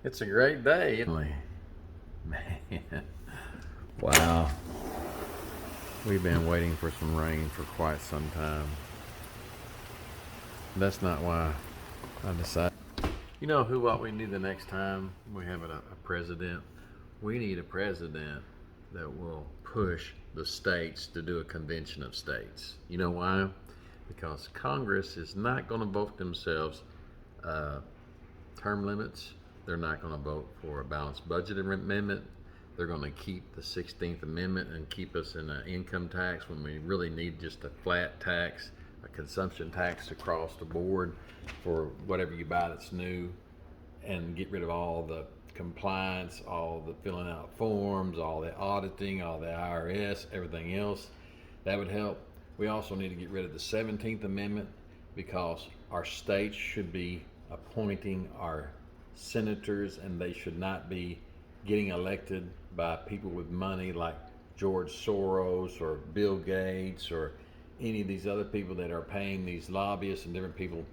It's a great day. Man, wow. We've been waiting for some rain for quite some time. That's not why I decided. You know what we need the next time we have a president? We need a president that will push the states to do a convention of states. You know why? Because Congress is not going to vote themselves uh, term limits. They're not going to vote for a balanced budget amendment. They're going to keep the 16th Amendment and keep us in an income tax when we really need just a flat tax, a consumption tax across the board for whatever you buy that's new, and get rid of all the compliance, all the filling out forms, all the auditing, all the IRS, everything else. That would help. We also need to get rid of the 17th Amendment because our states should be appointing our senators and they should not be getting elected by people with money like George Soros or Bill Gates or any of these other people that are paying these lobbyists and different people.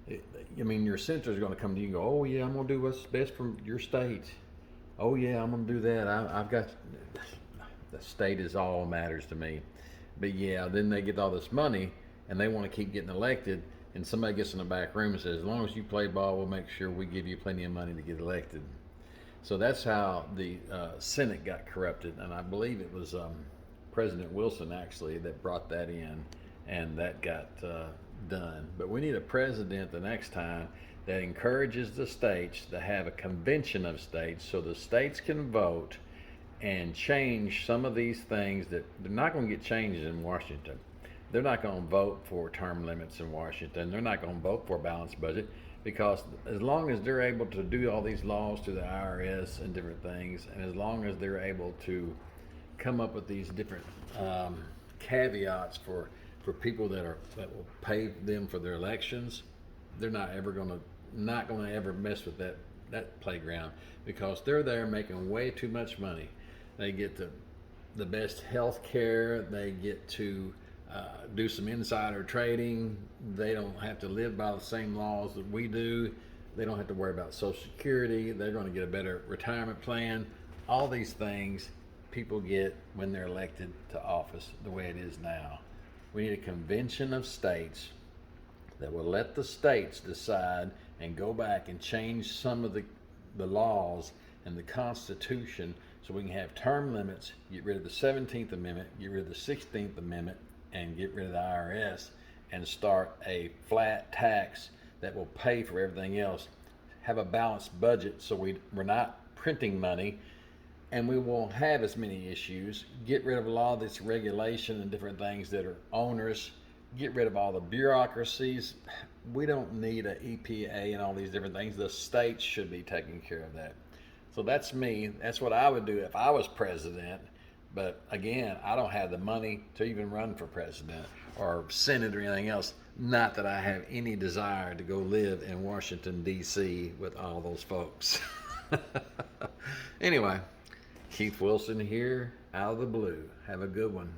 I mean, your senators are going to come to you and go, "Oh yeah, I'm going to do what's best for your state. Oh yeah, I'm going to do that. I've got the state is all matters to me." But yeah, then they get all this money and they want to keep getting elected. And somebody gets in the back room and says, "As long as you play ball, we'll make sure we give you plenty of money to get elected." So that's how the Senate got corrupted, and I believe it was President Wilson actually that brought that in, and that got done. But we need a president the next time that encourages the states to have a convention of states so the states can vote and change some of these things that they're not going to get changes in Washington. They're not going to vote for term limits in Washington. They're not going to vote for a balanced budget because as long as they're able to do all these laws to the IRS and different things, and as long as they're able to come up with these different caveats for people that will pay them for their elections, they're not going to ever mess with that playground because they're there making way too much money. They get the best health care. They get to do some insider trading. They don't have to live by the same laws that we do. They don't have to worry about Social Security. They're going to get a better retirement plan. All these things people get when they're elected to office the way it is now. We need a convention of states that will let the states decide and go back and change some of the laws and the Constitution so we can have term limits, get rid of the 17th Amendment, get rid of the 16th Amendment, and get rid of the IRS and start a flat tax that will pay for everything else. Have a balanced budget so we're not printing money and we won't have as many issues. Get rid of a lot of this regulation and different things that are onerous. Get rid of all the bureaucracies. We don't need an EPA and all these different things. The states should be taking care of that. So that's me. That's what I would do if I was president. But again, I don't have the money to even run for president or senate or anything else. Not that I have any desire to go live in Washington, D.C. with all those folks. Anyway, Keith Wilson here, out of the blue. Have a good one.